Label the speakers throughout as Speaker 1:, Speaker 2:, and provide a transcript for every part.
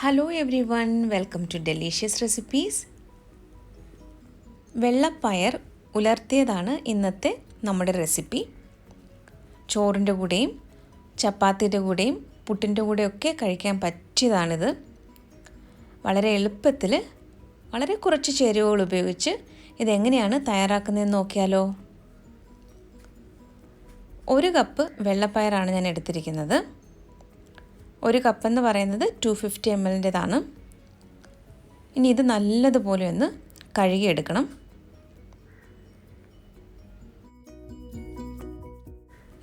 Speaker 1: Hello everyone, welcome to Delicious Recipes. Vellapayar Ularthiyathu ഇന്നത്തെ നമ്മുടെ recipe. ചോറിൻ്റെ കൂടെയും ചപ്പാത്തിയുടെ കൂടെയും പുട്ടിൻ്റെ കൂടെയൊക്കെ കഴിക്കാൻ പറ്റിയതാണിത്. വളരെ എളുപ്പത്തിൽ വളരെ കുറച്ച് ചേരുവകൾ ഉപയോഗിച്ച് ഇതെങ്ങനെയാണ് തയ്യാറാക്കുന്നതെന്ന് നോക്കിയാലോ. 1 കപ്പ് വെള്ളപ്പയറാണ് ഞാൻ എടുത്തിരിക്കുന്നത്. 1 കപ്പ് എന്ന് പറയുന്നത് 250 ml-ൻ്റെതാണ്. ഇനി ഇത് നല്ലതുപോലെ ഒന്ന് കഴുകിയെടുക്കണം.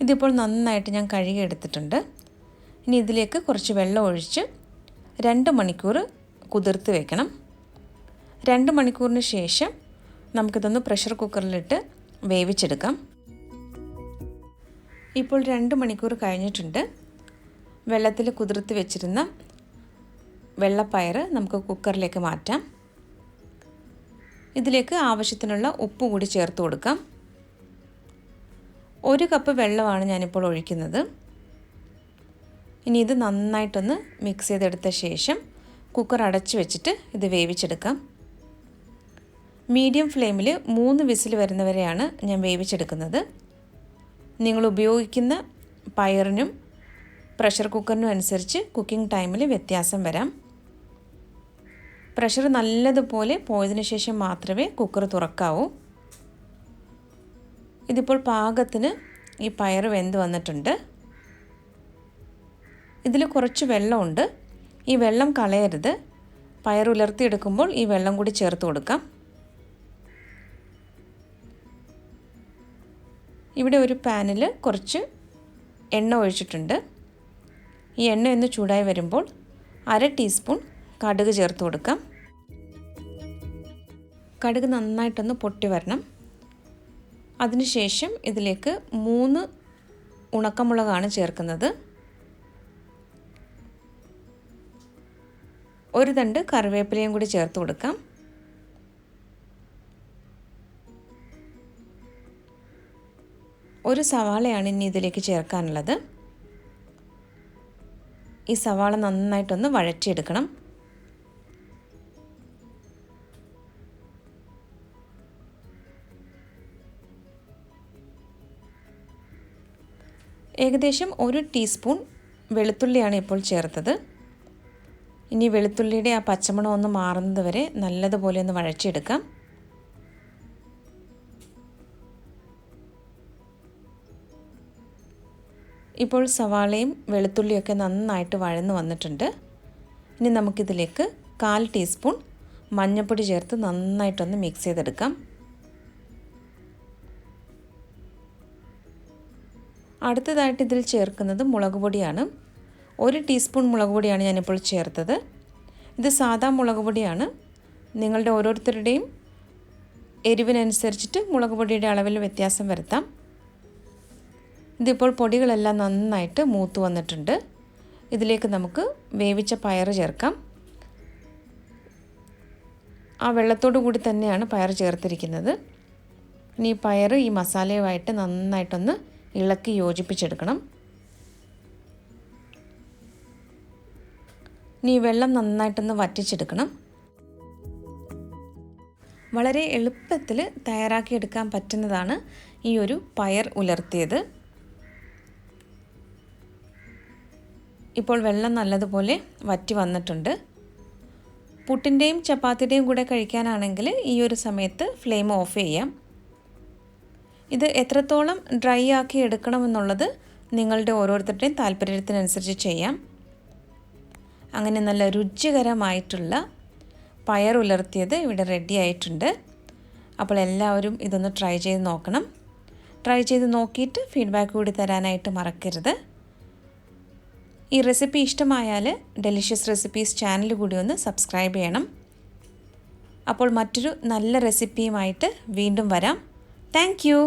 Speaker 1: ഇതിപ്പോൾ നന്നായിട്ട് ഞാൻ കഴുകിയെടുത്തിട്ടുണ്ട്. ഇനി ഇതിലേക്ക് കുറച്ച് വെള്ളം ഒഴിച്ച് 2 മണിക്കൂർ കുതിർത്ത് വെക്കണം. 2 മണിക്കൂറിന് ശേഷം നമുക്കിതൊന്ന് പ്രഷർ കുക്കറിലിട്ട് വേവിച്ചെടുക്കാം. ഇപ്പോൾ 2 മണിക്കൂർ കഴിഞ്ഞിട്ടുണ്ട്. വെള്ളത്തിൽ കുതിർത്ത് വെച്ചിരുന്ന വെള്ളപ്പയർ നമുക്ക് കുക്കറിലേക്ക് മാറ്റാം. ഇതിലേക്ക് ആവശ്യത്തിനുള്ള ഉപ്പ് കൂടി ചേർത്ത് കൊടുക്കാം. 1 കപ്പ് വെള്ളമാണ് ഞാനിപ്പോൾ ഒഴിക്കുന്നത്. ഇനി ഇത് നന്നായിട്ടൊന്ന് മിക്സ് ചെയ്തെടുത്ത ശേഷം കുക്കർ അടച്ചു വെച്ചിട്ട് ഇത് വേവിച്ചെടുക്കാം. മീഡിയം ഫ്ലെയിമിൽ 3 വിസിൽ വരുന്നവരെയാണ് ഞാൻ വേവിച്ചെടുക്കുന്നത്. നിങ്ങൾ ഉപയോഗിക്കുന്ന പയറിനും പ്രഷർ കുക്കറിനും അനുസരിച്ച് കുക്കിംഗ് ടൈമിൽ വ്യത്യാസം വരാം. പ്രഷർ നല്ലതുപോലെ പോയതിന് ശേഷം മാത്രമേ കുക്കർ തുറക്കാവൂ. ഇതിപ്പോൾ പാകത്തിന് ഈ പയർ വെന്ത് വന്നിട്ടുണ്ട്. ഇതിൽ കുറച്ച് വെള്ളമുണ്ട്. ഈ വെള്ളം കളയരുത്. പയർ ഉലർത്തിയെടുക്കുമ്പോൾ ഈ വെള്ളം കൂടി ചേർത്ത് കൊടുക്കാം. ഇവിടെ ഒരു പാനിൽ കുറച്ച് എണ്ണ ഒഴിച്ചിട്ടുണ്ട്. ഈ എണ്ണ ഒന്ന് ചൂടായി വരുമ്പോൾ 1/2 ടീസ്പൂൺ കടുക് ചേർത്ത് കൊടുക്കാം. കടുക് നന്നായിട്ടൊന്ന് പൊട്ടി വരണം. അതിനുശേഷം ഇതിലേക്ക് 3 ഉണക്കമുളകാണ് ചേർക്കുന്നത്. 1 തണ്ട് കറിവേപ്പിലയും കൂടി ചേർത്ത് കൊടുക്കാം. ഒരു സവാളയാണ് ഇനി ഇതിലേക്ക് ചേർക്കാനുള്ളത്. ഈ സവാള നന്നായിട്ടൊന്ന് വഴറ്റിയെടുക്കണം. ഏകദേശം 1 ടീസ്പൂൺ വെളുത്തുള്ളിയാണ് ഇപ്പോൾ ചേർത്തത്. ഇനി വെളുത്തുള്ളിയുടെ ആ പച്ചമണം ഒന്ന് മാറുന്നത് വരെ നല്ലതുപോലെ ഒന്ന് വഴറ്റിയെടുക്കാം. ഇപ്പോൾ സവാളയും വെളുത്തുള്ളിയൊക്കെ നന്നായിട്ട് വഴന്ന് വന്നിട്ടുണ്ട്. ഇനി നമുക്കിതിലേക്ക് 1/4 ടീസ്പൂൺ മഞ്ഞൾപ്പൊടി ചേർത്ത് നന്നായിട്ടൊന്ന് മിക്സ് ചെയ്തെടുക്കാം. അടുത്തതായിട്ട് ഇതിൽ ചേർക്കുന്നത് മുളക് പൊടിയാണ്. 1 ടീസ്പൂൺ മുളക് പൊടിയാണ് ഞാനിപ്പോൾ ചേർത്തത്. ഇത് സാദാ മുളക് പൊടിയാണ്. നിങ്ങളുടെ ഓരോരുത്തരുടെയും എരിവിനനുസരിച്ചിട്ട് മുളക് പൊടിയുടെ അളവിൽ വ്യത്യാസം വരുത്താം. ഇതിപ്പോൾ പൊടികളെല്ലാം നന്നായിട്ട് മൂത്ത് വന്നിട്ടുണ്ട്. ഇതിലേക്ക് നമുക്ക് വേവിച്ച പയർ ചേർക്കാം. ആ വെള്ളത്തോടു കൂടി തന്നെയാണ് പയർ ചേർത്തിരിക്കുന്നത്. ഇനി ഈ പയർ ഈ മസാലയുമായിട്ട് നന്നായിട്ടൊന്ന് ഇളക്കി യോജിപ്പിച്ചെടുക്കണം. ഇനി ഈ വെള്ളം നന്നായിട്ടൊന്ന് വറ്റിച്ചെടുക്കണം. വളരെ എളുപ്പത്തിൽ തയ്യാറാക്കിയെടുക്കാൻ പറ്റുന്നതാണ് ഈ ഒരു പയർ ഉലർത്തിയത്. ഇപ്പോൾ വെള്ളം നല്ലതുപോലെ വറ്റി വന്നിട്ടുണ്ട്. പുട്ടിൻ്റെയും ചപ്പാത്തിയുടെയും കൂടെ കഴിക്കാനാണെങ്കിൽ ഈ ഒരു സമയത്ത് ഫ്ലെയിം ഓഫ് ചെയ്യാം. ഇത് എത്രത്തോളം ഡ്രൈ ആക്കി എടുക്കണമെന്നുള്ളത് നിങ്ങളുടെ ഓരോരുത്തരുടെയും താല്പര്യത്തിനനുസരിച്ച് ചെയ്യാം. അങ്ങനെ നല്ല രുചികരമായിട്ടുള്ള പയർ ഉലർത്തിയത് ഇവിടെ റെഡി ആയിട്ടുണ്ട്. അപ്പോൾ എല്ലാവരും ഇതൊന്ന് ട്രൈ ചെയ്ത് നോക്കണം. ട്രൈ ചെയ്ത് നോക്കിയിട്ട് ഫീഡ്ബാക്ക് കൂടി തരാനായിട്ട് മറക്കരുത്. ഈ റെസിപ്പി ഇഷ്ടമായാൽ ഡെലിഷ്യസ് റെസിപ്പീസ് ചാനൽ കൂടി ഒന്ന് സബ്സ്ക്രൈബ് ചെയ്യണം. അപ്പോൾ മറ്റൊരു നല്ല റെസിപ്പിയുമായിട്ട് വീണ്ടും വരാം. Thank you.